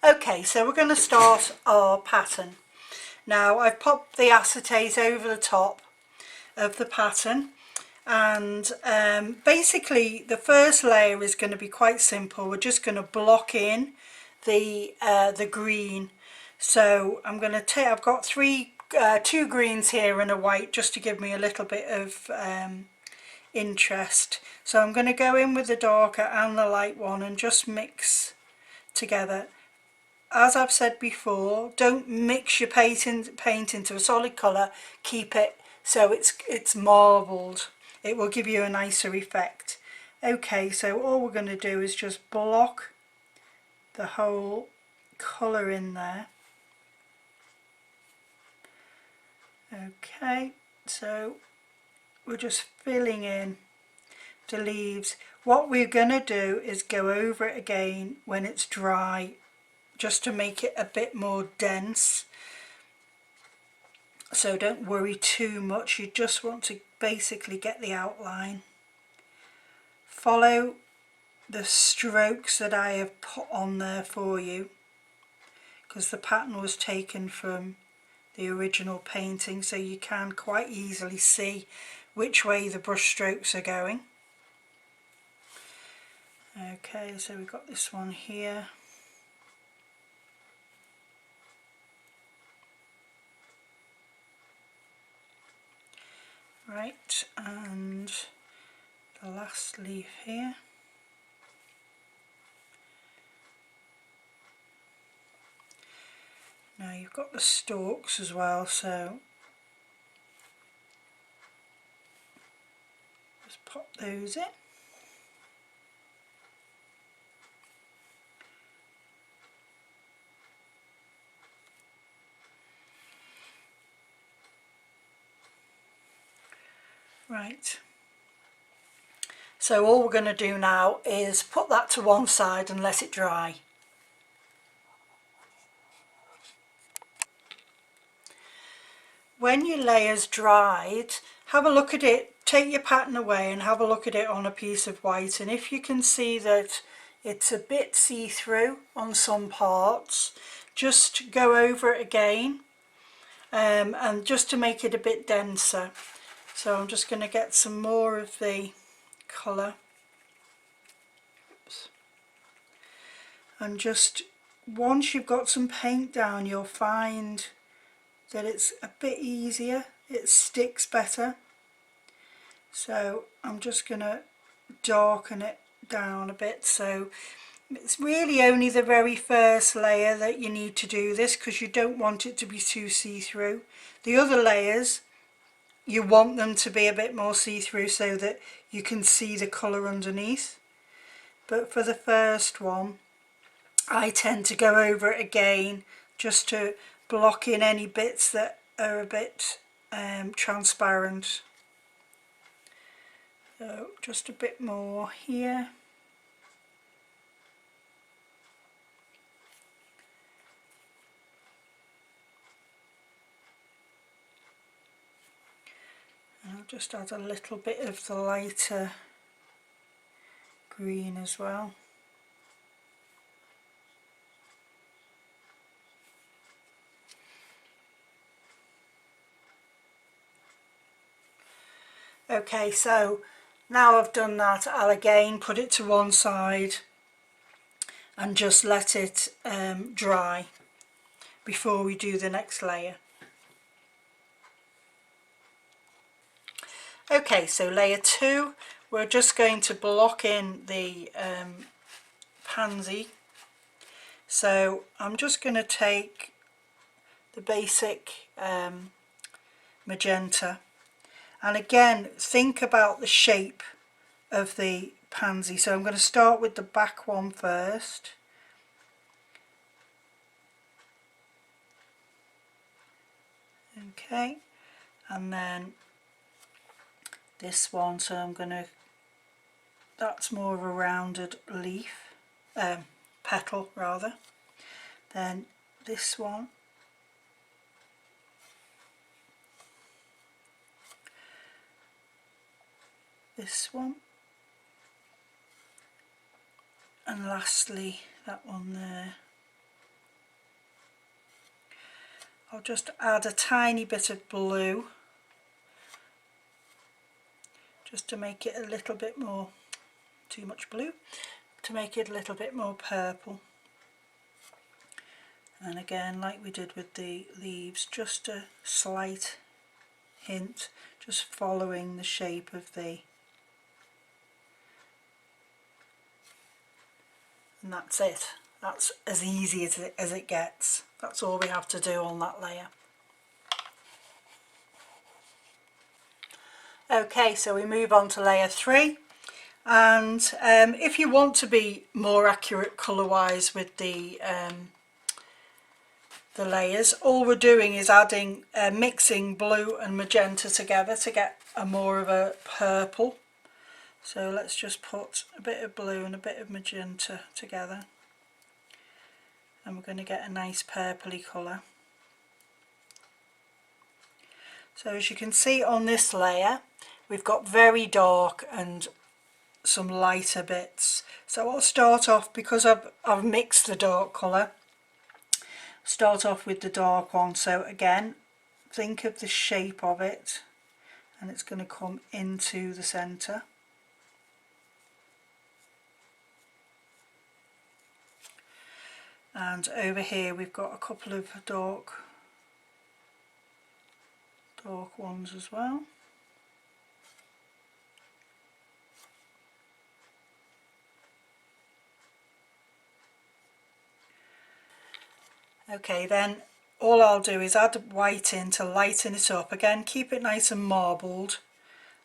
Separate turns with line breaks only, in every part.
Okay, so we're going to start our pattern. Now I've popped the acetate over the top of the pattern, and basically the first layer is going to be quite simple. We're just going to block in the green. So I'm going to take, I've got two greens here and a white just to give me a little bit of interest. So I'm going to go in with the darker and the light one and just mix together. As I've said before, don't mix your paint into a solid colour. Keep it so it's marbled. It will give you a nicer effect. Okay, so all we're going to do is just block the whole colour in there. Okay, so we're just filling in the leaves. What we're going to do is go over it again when it's dry, just to make it a bit more dense. So don't worry too much, you just want to basically get the outline. Follow the strokes that I have put on there for you, because the pattern was taken from the original painting, so you can quite easily see which way the brush strokes are going. Okay, so we've got this one here. Right, and the last leaf here. Now you've got the stalks as well, so just pop those in. Right, so all we're going to do now is put that to one side and let it dry. When your layer's dried, have a look at it, take your pattern away and have a look at it on a piece of white, and if you can see that it's a bit see-through on some parts, just go over it again, and just to make it a bit denser. So I'm just going to get some more of the colour. Oops. And just once you've got some paint down, you'll find that it's a bit easier, it sticks better. So I'm just going to darken it down a bit. So it's really only the very first layer that you need to do this, because you don't want it to be too see-through. The other layers, you want them to be a bit more see-through so that you can see the colour underneath. But for the first one, I tend to go over it again just to block in any bits that are a bit transparent. So just a bit more here. And I'll just add a little bit of the lighter green as well. Okay, so now I've done that, I'll again put it to one side and just let it dry before we do the next layer. Okay, so layer 2, we're just going to block in the pansy. So I'm just going to take the basic magenta, and again think about the shape of the pansy. So I'm going to start with the back one first. Okay, and then this one, so I'm going to, that's more of a rounded leaf, petal rather. Then this one, this one, and lastly that one there. I'll just add a tiny bit of blue just to make it a little bit more, too much blue, to make it a little bit more purple. And again, like we did with the leaves, just a slight hint, just following the shape of the, and that's it. That's as easy as it gets. That's all we have to do on that layer. Okay, so we move on to layer 3, and if you want to be more accurate colour wise with the layers, all we're doing is adding mixing blue and magenta together to get a more of a purple. So let's just put a bit of blue and a bit of magenta together, and we're going to get a nice purpley colour. So as you can see on this layer, we've got very dark and some lighter bits. So I'll start off, because I've mixed the dark colour, start off with the dark one. So again, think of the shape of it, and it's going to come into the centre. And over here we've got a couple of dark ones as well. Okay, then all I'll do is add white in to lighten it up. Again, keep it nice and marbled,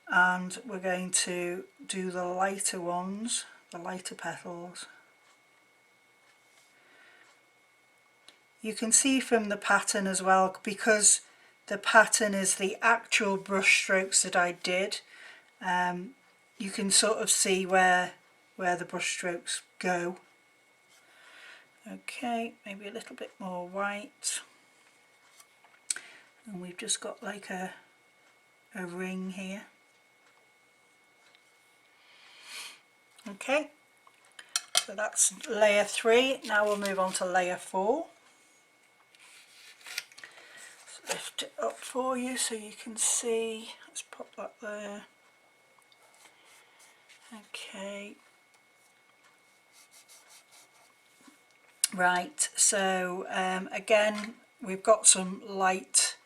and we're going to do the lighter ones, the lighter petals. You can see from the pattern as well, because the pattern is the actual brush strokes that I did, you can sort of see where the brush strokes go. Okay, maybe a little bit more white, and we've just got like a ring here. Okay, so that's layer 3. Now we'll move on to layer 4. So lift it up for you so you can see. Let's pop that there. Okay. Right, so again, we've got some light.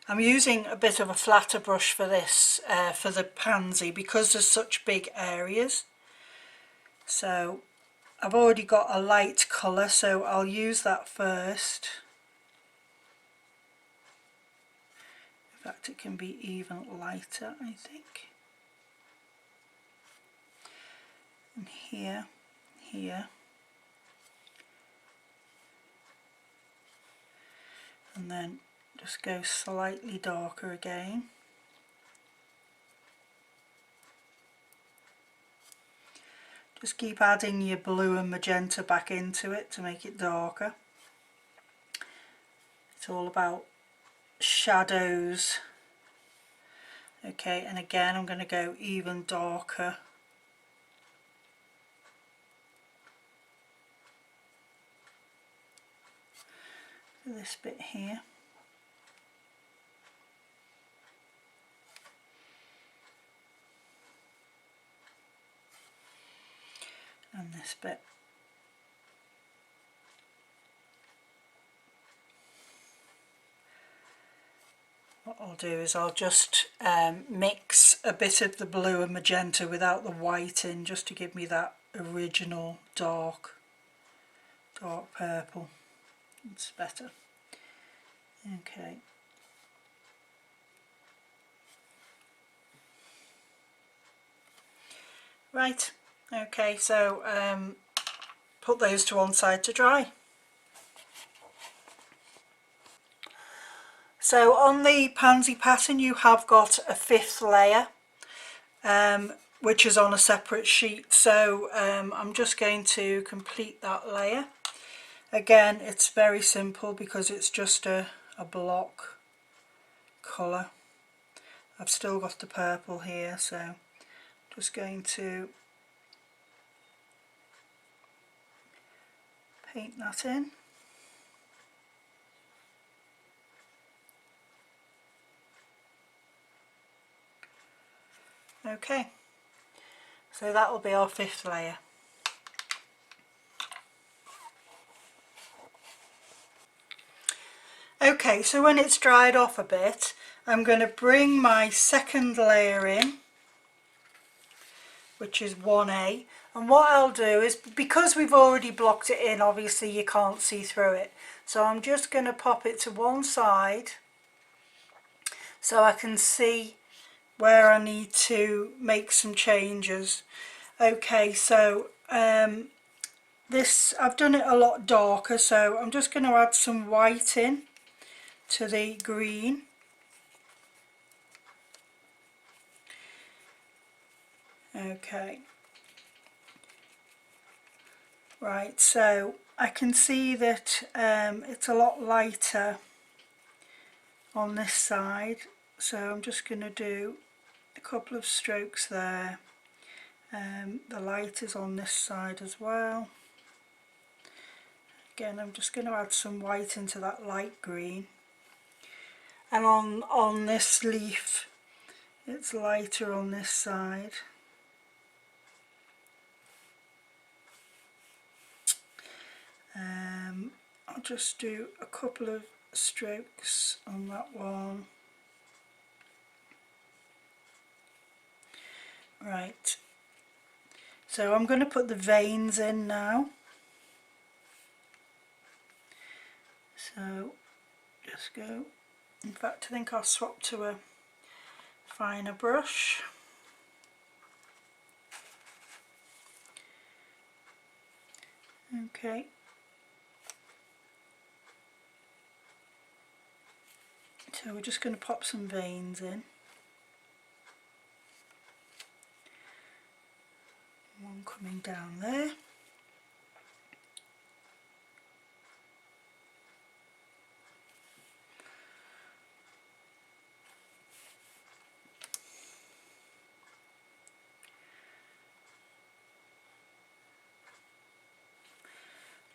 I'm using a bit of a flatter brush for this, for the pansy, because there's such big areas. So I've already got a light colour, so I'll use that first. In fact, it can be even lighter, I think. And here. And then just go slightly darker again. Just keep adding your blue and magenta back into it to make it darker. It's all about shadows. Okay, and again I'm going to go even darker. This bit here. And this bit. What I'll do is I'll just mix a bit of the blue and magenta without the white in, just to give me that original dark purple. It's better. Okay. Right, okay, so put those to one side to dry. So on the pansy pattern you have got a 5th layer, which is on a separate sheet, so I'm just going to complete that layer. Again, it's very simple because it's just a block colour. I've still got the purple here, so just going to paint that in. Okay, so that will be our 5th layer. Okay, so when it's dried off a bit, I'm going to bring my 2nd layer in, which is 1A, and what I'll do is, because we've already blocked it in, obviously you can't see through it, so I'm just going to pop it to one side so I can see where I need to make some changes. Okay, so this, I've done it a lot darker, so I'm just going to add some white in to the green. Okay, right, so I can see that it's a lot lighter on this side, so I'm just going to do a couple of strokes there. The light is on this side as well. Again, I'm just going to add some white into that light green, and on this leaf it's lighter on this side. I'll just do a couple of strokes on that one. Right, so I'm going to put the veins in now. So just go, in fact I think I'll swap to a finer brush. Okay, so we're just going to pop some veins in. One coming down there.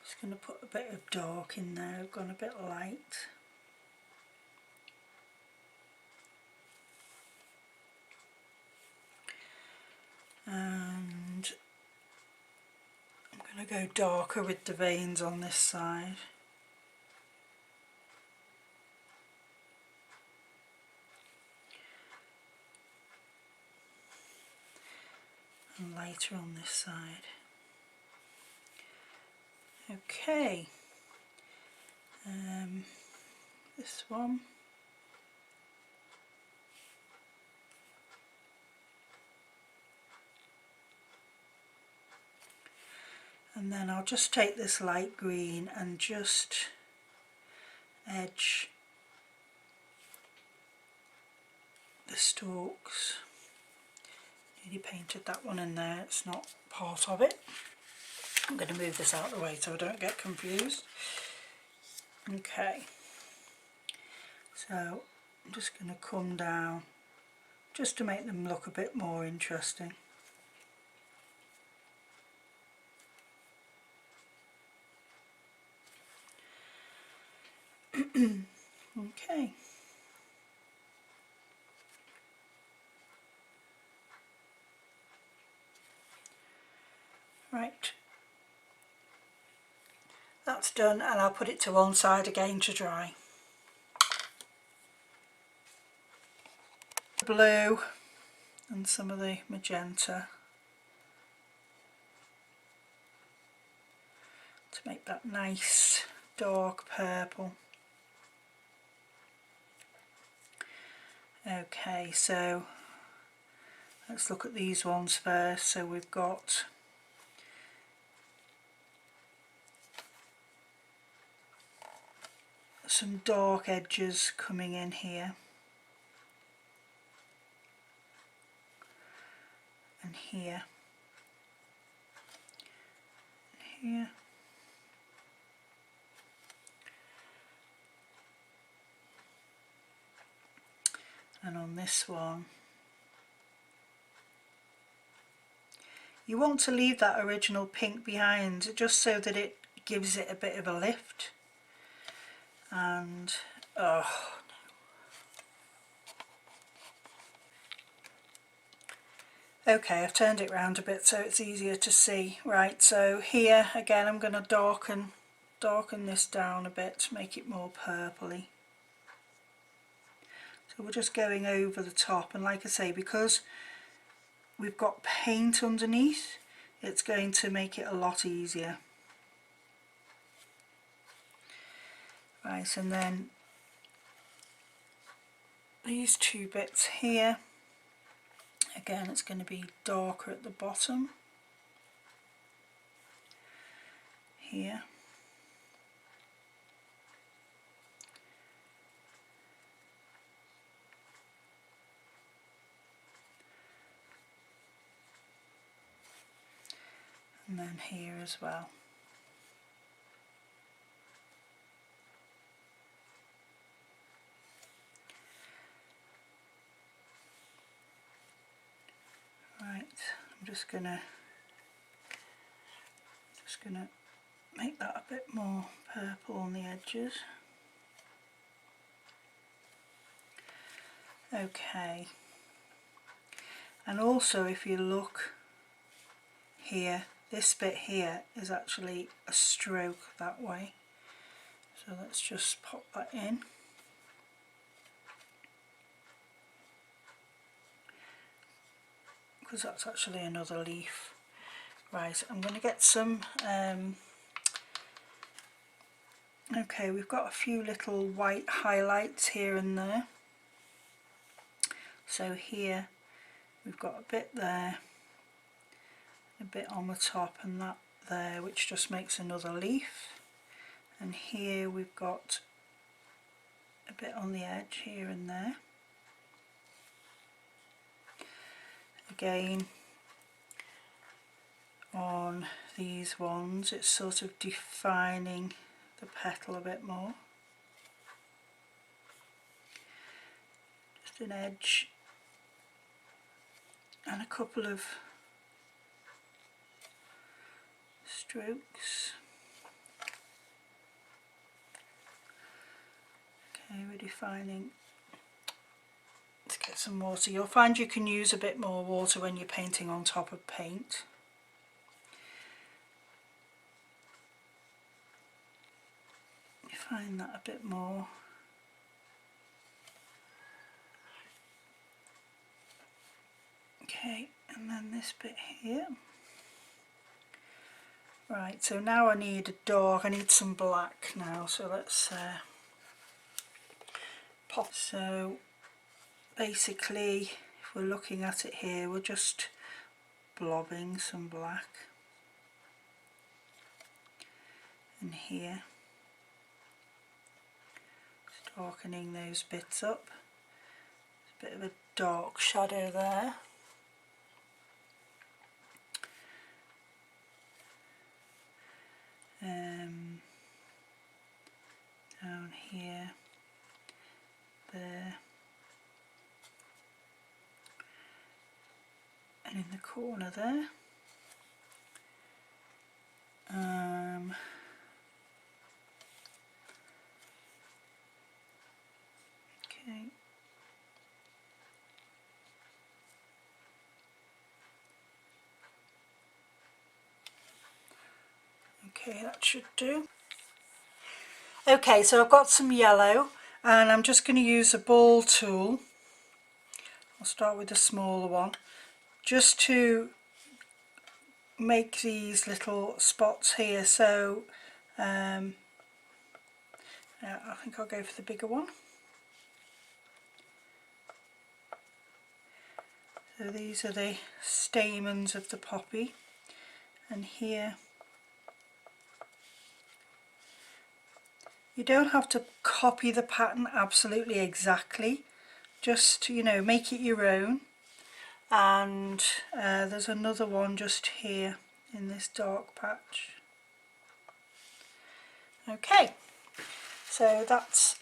Just going to put a bit of dark in there, I've gone a bit light. And I'm going to go darker with the veins on this side. And lighter on this side. Okay, this one. And then I'll just take this light green and just edge the stalks. Nearly painted that one in there, it's not part of it. I'm going to move this out of the way so I don't get confused. Okay, so I'm just going to come down just to make them look a bit more interesting. Okay. Right. That's done, and I'll put it to one side again to dry. Blue and some of the magenta to make that nice dark purple. Okay, so let's look at these ones first. So we've got some dark edges coming in here and here and here. And on this one, you want to leave that original pink behind just so that it gives it a bit of a lift. And Okay, I've turned it round a bit so it's easier to see. Right, so here again I'm going to darken this down a bit to make it more purpley. So we're just going over the top, and like I say, because we've got paint underneath, it's going to make it a lot easier. Right, and then these two bits here, again it's going to be darker at the bottom here. And then here as well. Right, I'm just gonna make that a bit more purple on the edges. Okay, and also if you look here, this bit here is actually a stroke that way, so let's just pop that in. Because that's actually another leaf. Right, I'm going to get some, okay, we've got a few little white highlights here and there. So here we've got a bit there, a bit on the top, and that there, which just makes another leaf. And here we've got a bit on the edge here and there. Again, on these ones it's sort of defining the petal a bit more. Just an edge and a couple of strokes. Okay, we're defining. Let's get some water. You'll find you can use a bit more water when you're painting on top of paint. Define that a bit more. Okay, and then this bit here. Right, so now I need a dark, I need some black now, so let's pop. So basically, if we're looking at it here, we're just blobbing some black in here, just darkening those bits up. There's a bit of a dark shadow there. Down here, there, and in the corner there. Okay. Okay, that should do. Okay, so I've got some yellow and I'm just going to use a ball tool. I'll start with the smaller one, just to make these little spots here. So yeah, I think I'll go for the bigger one. So these are the stamens of the poppy, and here you don't have to copy the pattern absolutely exactly, just, you know, make it your own. And there's another one just here in this dark patch. Okay, so that's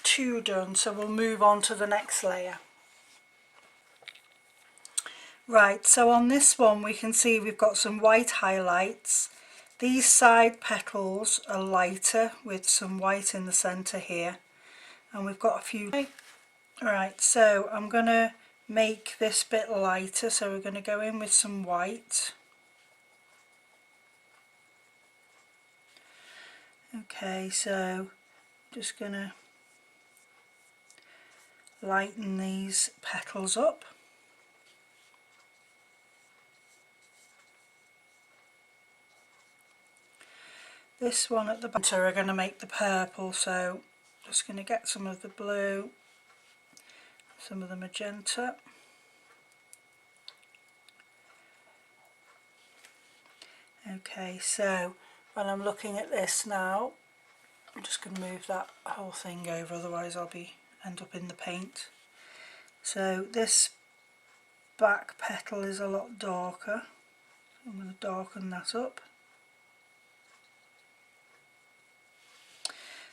two done, so we'll move on to the next layer. Right, so on this one we can see we've got some white highlights. These side petals are lighter with some white in the centre here, and we've got a few. Right, so I'm going to make this bit lighter, so we're going to go in with some white. Okay, so just going to lighten these petals up. This one at the bottom are going to make the purple, so just going to get some of the blue, some of the magenta. Okay, so when I'm looking at this now, I'm just going to move that whole thing over, otherwise I'll end up in the paint. So this back petal is a lot darker. I'm going to darken that up.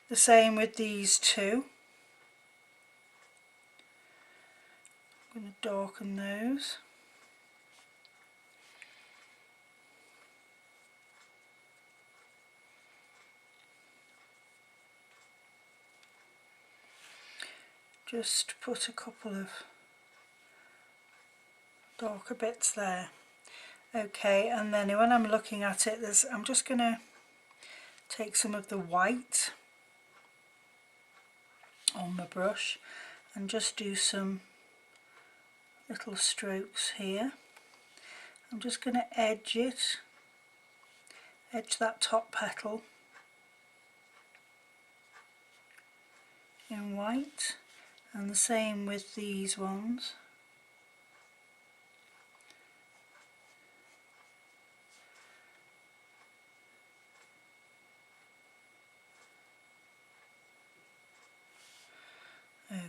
The same with these two. I'm going to darken those. Just put a couple of darker bits there. Okay, and then when I'm looking at it, I'm just going to take some of the white on my brush and just do some little strokes here. I'm just going to edge that top petal in white, and the same with these ones.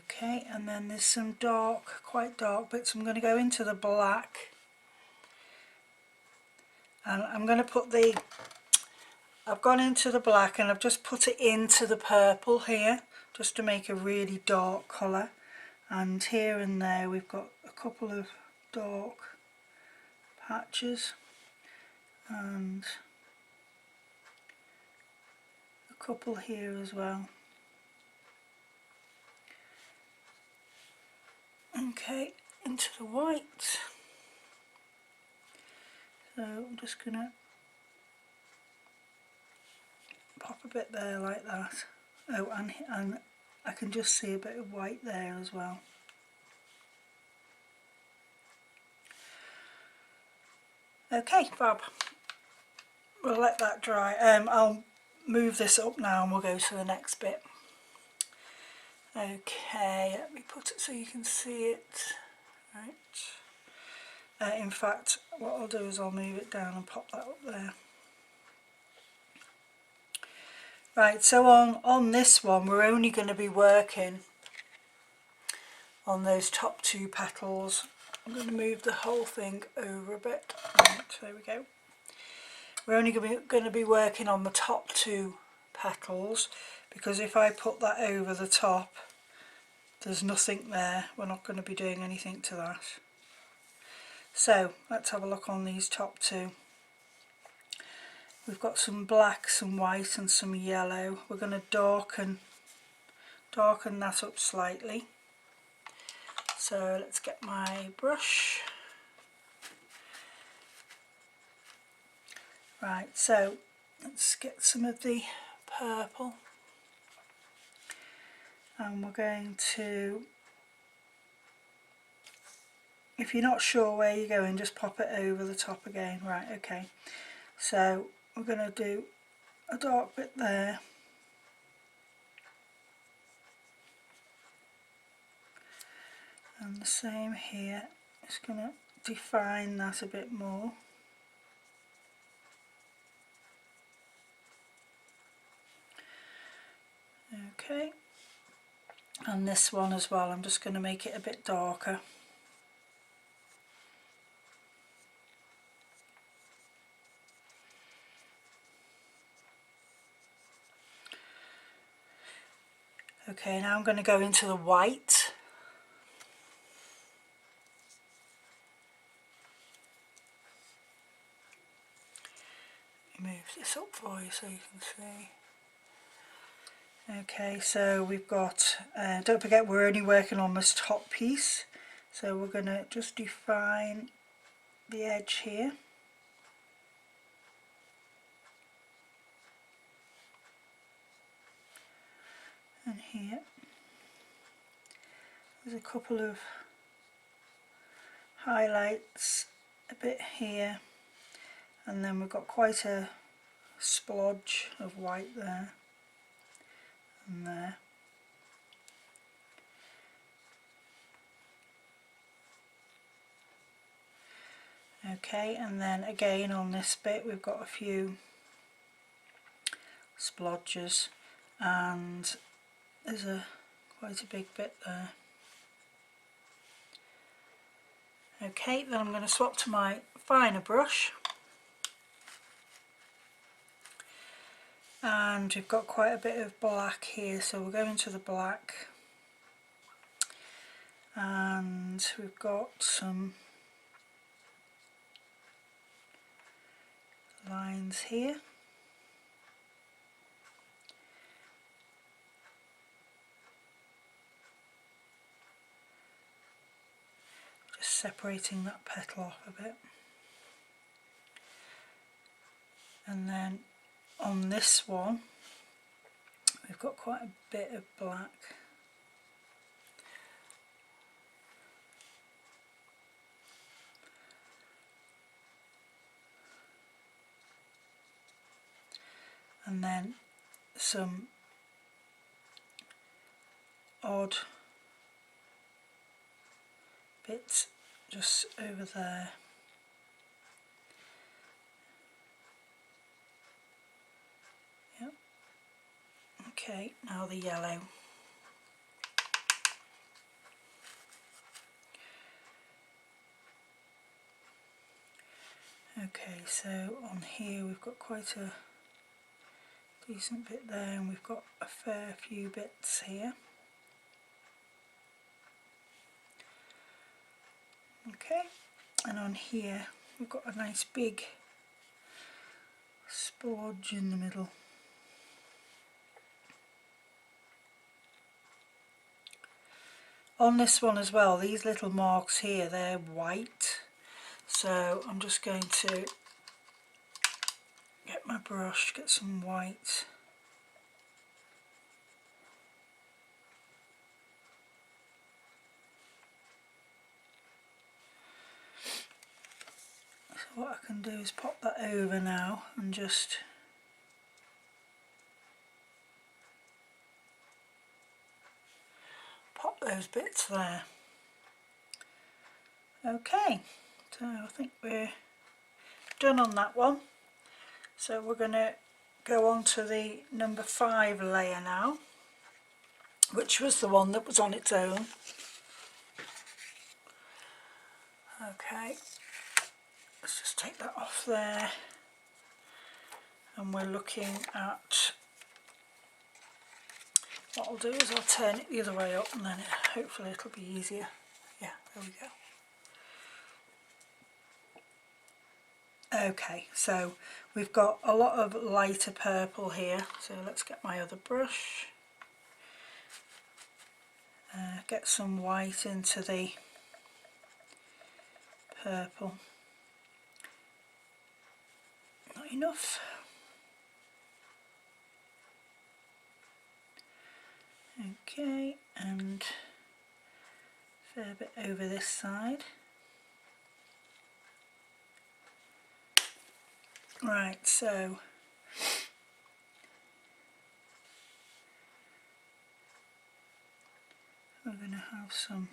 Okay, and then there's some dark, quite dark bits. I'm going to go into the black, and I'm going to put I've gone into the black and I've just put it into the purple here, just to make a really dark colour. And here and there we've got a couple of dark patches and a couple here as well. Okay, into the white. So I'm just going to pop a bit there like that. Oh, and I can just see a bit of white there as well. Okay, fab. We'll let that dry. I'll move this up now and we'll go to the next bit. Okay, let me put it so you can see it. Right. In fact, what I'll do is I'll move it down and pop that up there. Right, so on this one we're only going to be working on those top two petals. I'm going to move the whole thing over a bit. Right, there we go. We're only going to be working on the top two petals, because if I put that over the top, there's nothing there. We're not going to be doing anything to that. So let's have a look on these top two. We've got some black, some white and some yellow. We're going to darken that up slightly. So let's get my brush. Right, so let's get some of the purple, and we're going to, if you're not sure where you're going, just pop it over the top again. Right, okay, so we're going to do a dark bit there, and the same here. Just going to define that a bit more. Okay, and this one as well, I'm just going to make it a bit darker. Okay, now I'm going to go into the white. Move this up for you so you can see. Okay, so we've got, don't forget we're only working on this top piece, So we're going to just define the edge here. And here. There's a couple of highlights a bit here, and then we've got quite a splodge of white there and there. Okay, and then again on this bit we've got a few splodges, and there's quite a big bit there. Okay, then I'm going to swap to my finer brush, and we've got quite a bit of black here, so we'll go into the black, and we've got some lines here. Just separating that petal off a bit. And then on this one we've got quite a bit of black. And then some odd bits just over there. Yep. Okay, now the yellow. Okay, so on here we've got quite a decent bit there, and we've got a fair few bits here. Okay, and on here we've got a nice big splodge in the middle. On this one as well, these little marks here, they're white, so I'm just going to get my brush, get some white. So what I can do is pop that over now and just pop those bits there. Okay, so I think we're done on that one. So we're going to go on to the number 5 layer now, which was the one that was on its own. Okay, let's just take that off there, and we're looking at, what I'll do is I'll turn it the other way up, and then hopefully it'll be easier. Yeah, there we go. Okay, so we've got a lot of lighter purple here, so let's get my other brush, get some white into the purple. Not enough. Okay, and a fair bit over this side. Right, so we're going to have some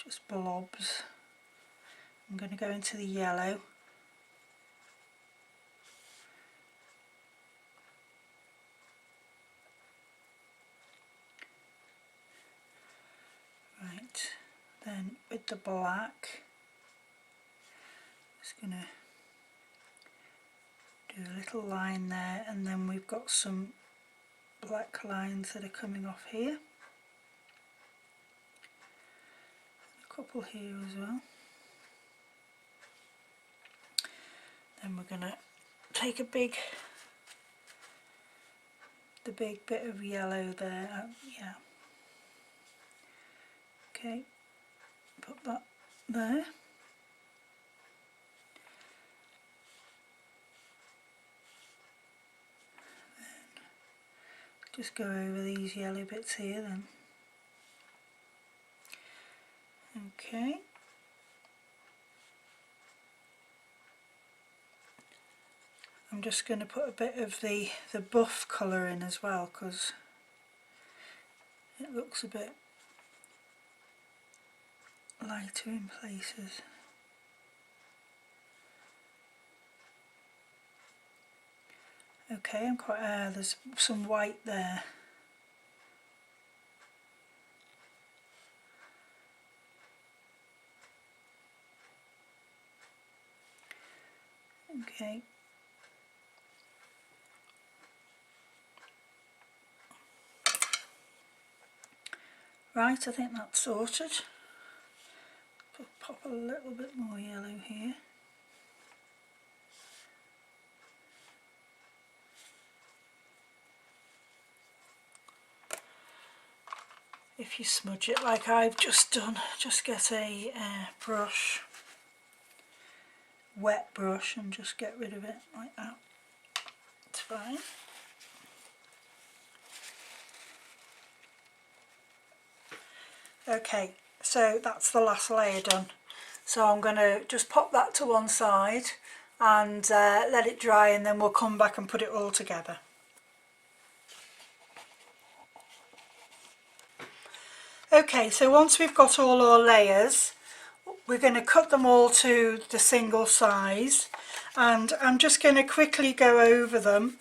just blobs. I'm going to go into the yellow. Right, then with the black, just going to do a little line there, and then we've got some black lines that are coming off here. A couple here as well. Then we're going to take the big bit of yellow there, yeah, Okay, put that there. Just go over these yellow bits here then. Okay. I'm just going to put a bit of the buff colour in as well, because it looks a bit lighter in places. Okay, I'm quite, there's some white there. Okay. Right, I think that's sorted. Pop a little bit more yellow here. If you smudge it like I've just done, just get a brush, wet brush, and just get rid of it like that. It's fine. Okay, so that's the last layer done. So I'm going to just pop that to one side and let it dry, and then we'll come back and put it all together. Okay, so once we've got all our layers, we're going to cut them all to the single size, and I'm just going to quickly go over them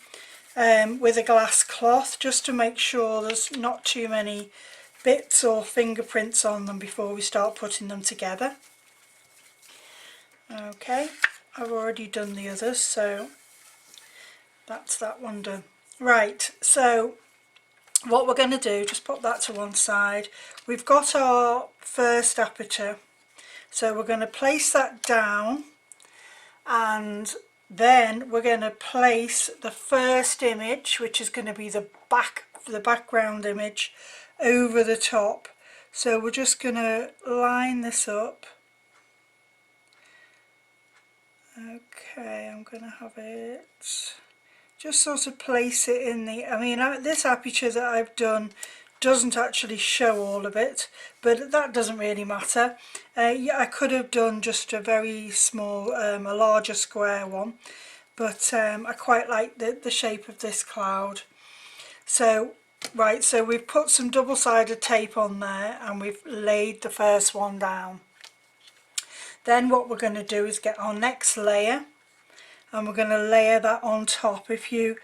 with a glass cloth just to make sure there's not too many bits or fingerprints on them before we start putting them together. Okay, I've already done the others, so that's that one done. Right, so what we're going to do, just put that to one side. We've got our first aperture, so we're going to place that down, and then we're going to place the first image, which is going to be the background image, over the top. So we're just going to line this up. Okay, I'm going to have it, just sort of place it in the, I mean, this aperture that I've done doesn't actually show all of it, but that doesn't really matter. Yeah, I could have done just a very small, a larger square one, but I quite like the shape of this cloud. So, right, so we've put some double-sided tape on there, and we've laid the first one down. Then what we're going to do is get our next layer, and we're going to layer that on top. If you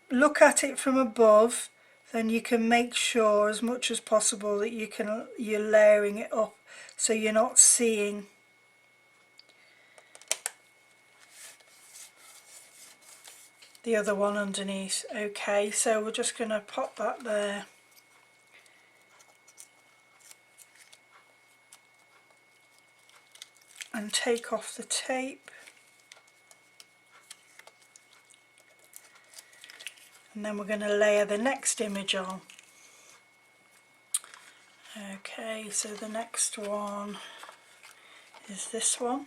look at it from above, then you can make sure as much as possible that you're layering it up, so you're not seeing the other one underneath. Okay, so we're just going to pop that there. And take off the tape. And then we're going to layer the next image on. Okay, so the next one is this one.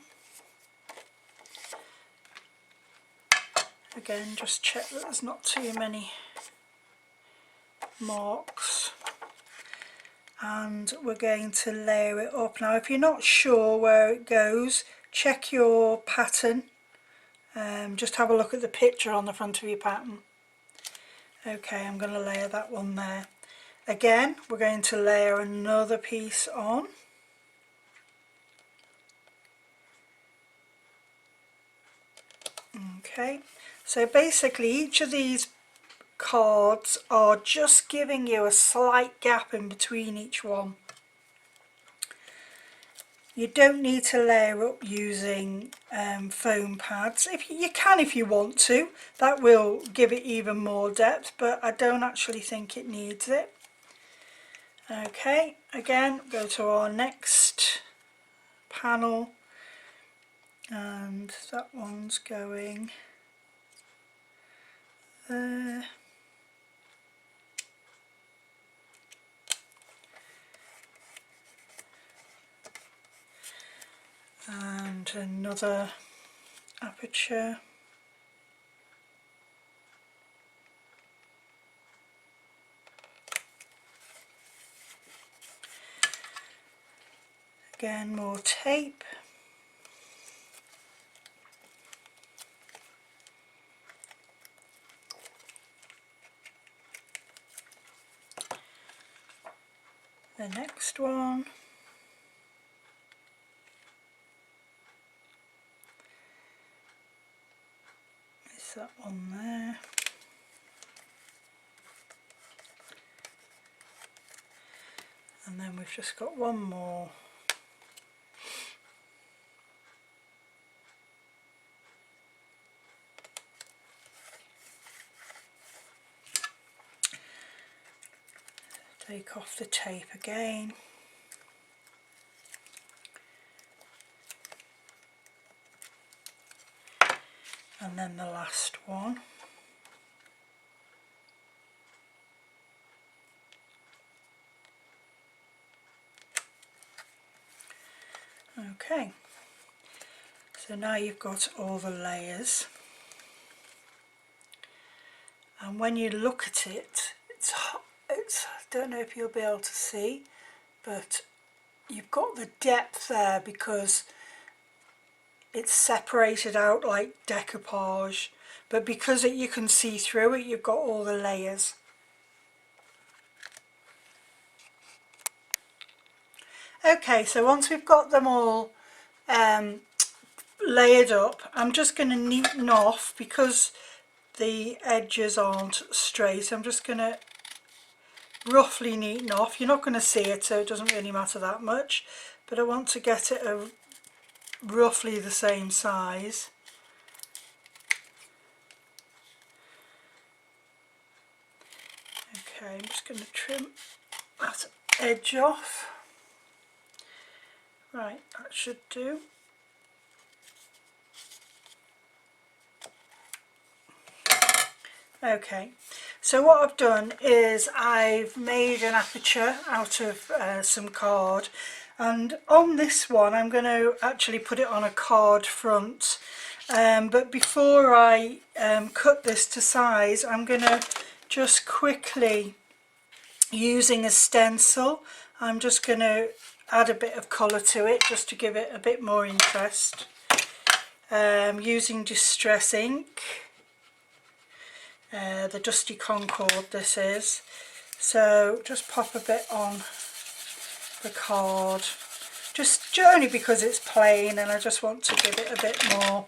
Again, just check that there's not too many marks. And we're going to layer it up. Now, if you're not sure where it goes, check your pattern. Just have a look at the picture on the front of your pattern. Okay, I'm going to layer that one there. Again, we're going to layer another piece on. Okay, so basically each of these cards are just giving you a slight gap in between each one. You don't need to layer up using foam pads. You can if you want to, that will give it even more depth, but I don't actually think it needs it. Okay, again, go to our next panel, and that one's going there. and another aperture. Again, more tape. The next one. Is that one there? And then we've just got one more. Take off the tape again. And then the last one. Okay, so now you've got all the layers, and when you look at it, it's I don't know if you'll be able to see, but you've got the depth there because it's separated out like decoupage, but because you can see through it, you've got all the layers. Okay, so once we've got them all layered up, I'm just going to neaten off because the edges aren't straight. I'm just going to roughly neaten off. You're not going to see it, so it doesn't really matter that much, but I want to get it roughly the same size. Okay, I'm just going to trim that edge off. Right, that should do. Okay, so what I've done is I've made an aperture out of some card, and on this one I'm going to actually put it on a card front, but before I cut this to size, I'm going to just quickly, using a stencil, I'm just going to add a bit of colour to it just to give it a bit more interest, using Distress ink. The Dusty Concord this is, so just pop a bit on the card, just only because it's plain and I just want to give it a bit more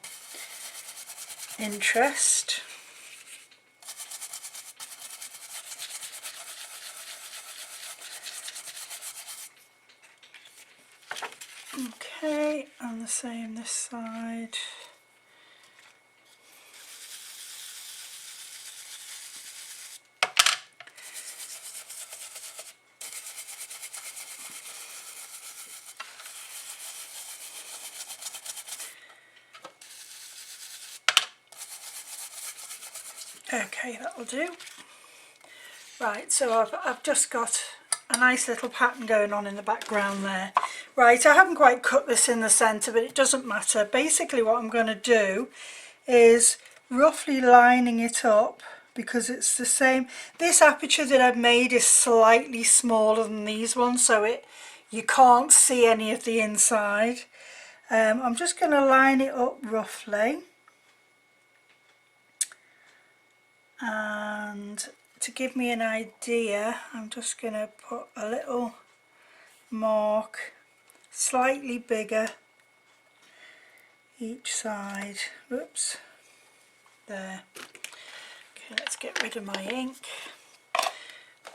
interest. Okay, and the same this side. Okay, that'll do. Right, so I've just got a nice little pattern going on in the background there. Right, I haven't quite cut this in the centre, but it doesn't matter. Basically what I'm going to do is roughly lining it up, because it's the same. This aperture that I've made is slightly smaller than these ones, so you can't see any of the inside. I'm just going to line it up roughly. And to give me an idea, I'm just going to put a little mark, slightly bigger each side. Whoops, there. Okay, let's get rid of my ink.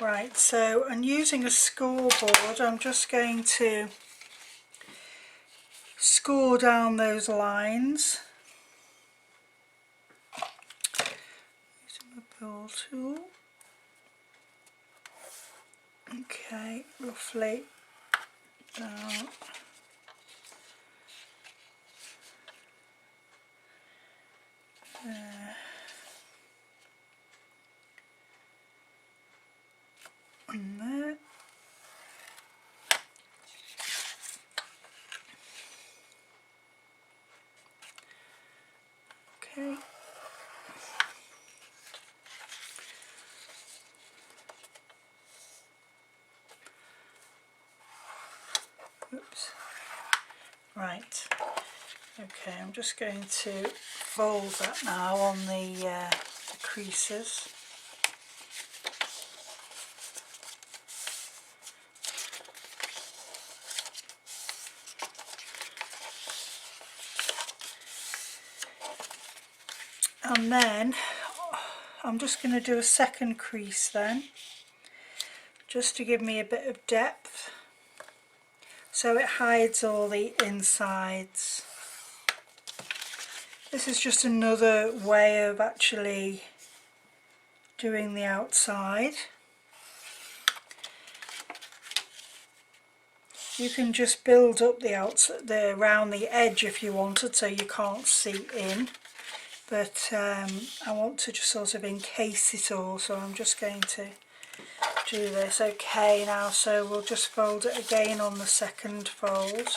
Right, so I'm using a scoreboard. I'm just going to score down those lines. Pull tool. Okay, roughly down. There. And there. Right, okay, I'm just going to fold that now on the creases. And then I'm just going to do a second crease then, just to give me a bit of depth, so it hides all the insides. This is just another way of actually doing the outside. You can just build up the outside, around the edge if you wanted, so you can't see in. But I want to just sort of encase it all, so I'm just going to do this. Okay, now so we'll just fold it again on the second fold.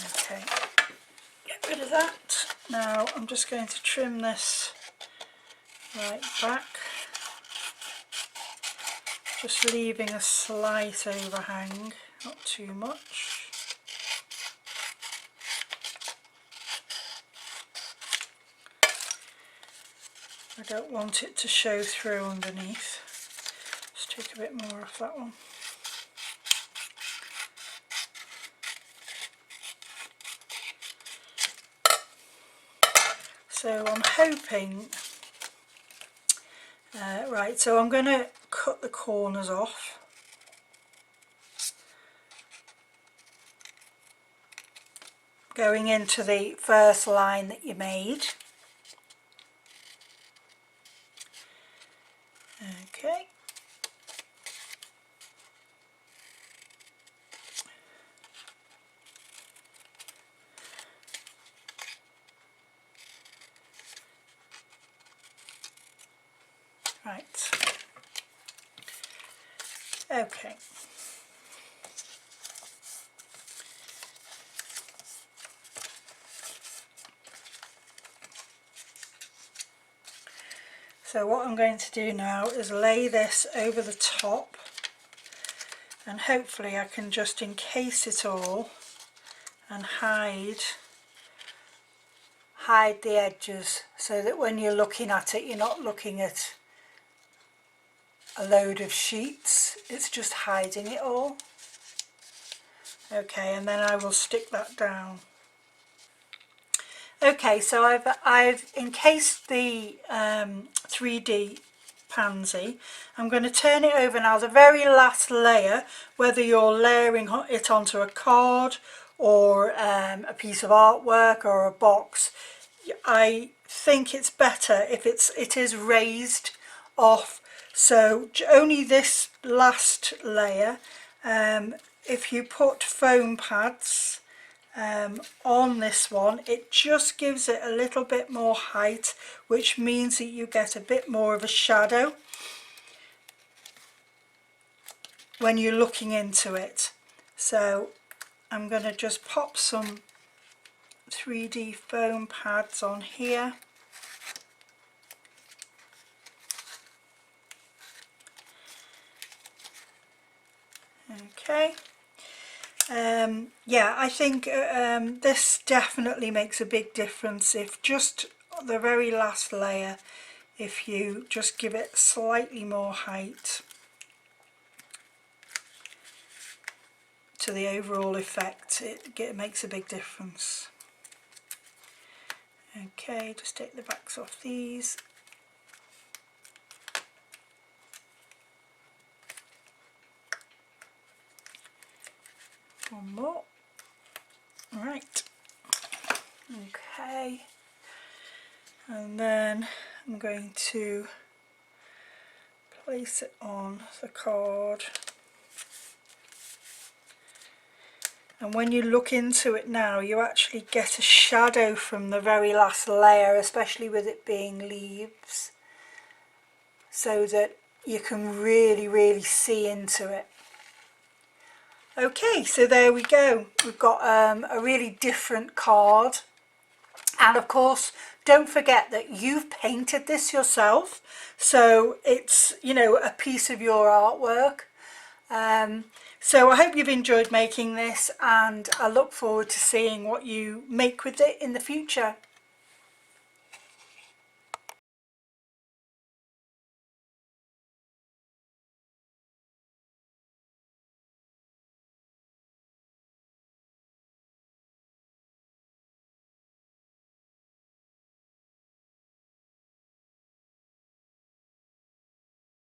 Okay, get rid of that. Now I'm just going to trim this right back, just leaving a slight overhang, not too much. I don't want it to show through underneath. Just take a bit more off that one. So I'm hoping, right, so I'm going to cut the corners off. Going into the first line that you made. Okay. Right. Okay. So what I'm going to do now is lay this over the top, and hopefully I can just encase it all and hide the edges, so that when you're looking at it, you're not looking at a load of sheets, it's just hiding it all. Okay, and then I will stick that down. Okay, so I've encased the 3D pansy. I'm going to turn it over now. The very last layer, whether you're layering it onto a card or a piece of artwork or a box, I think it's better if it is raised off. So only this last layer, if you put foam pads on this one, it just gives it a little bit more height, which means that you get a bit more of a shadow when you're looking into it. So I'm going to just pop some 3D foam pads on here. Okay. Yeah, I think this definitely makes a big difference if just the very last layer, if you just give it slightly more height to the overall effect, it makes a big difference. Okay, just take the backs off these. One more. Right. Okay. And then I'm going to place it on the card. And when you look into it now, you actually get a shadow from the very last layer, especially with it being leaves, so that you can really see into it. Okay, so there we go. We've got a really different card. And of course, don't forget that you've painted this yourself. So it's, you know, a piece of your artwork. So I hope you've enjoyed making this, and I look forward to seeing what you make with it in the future.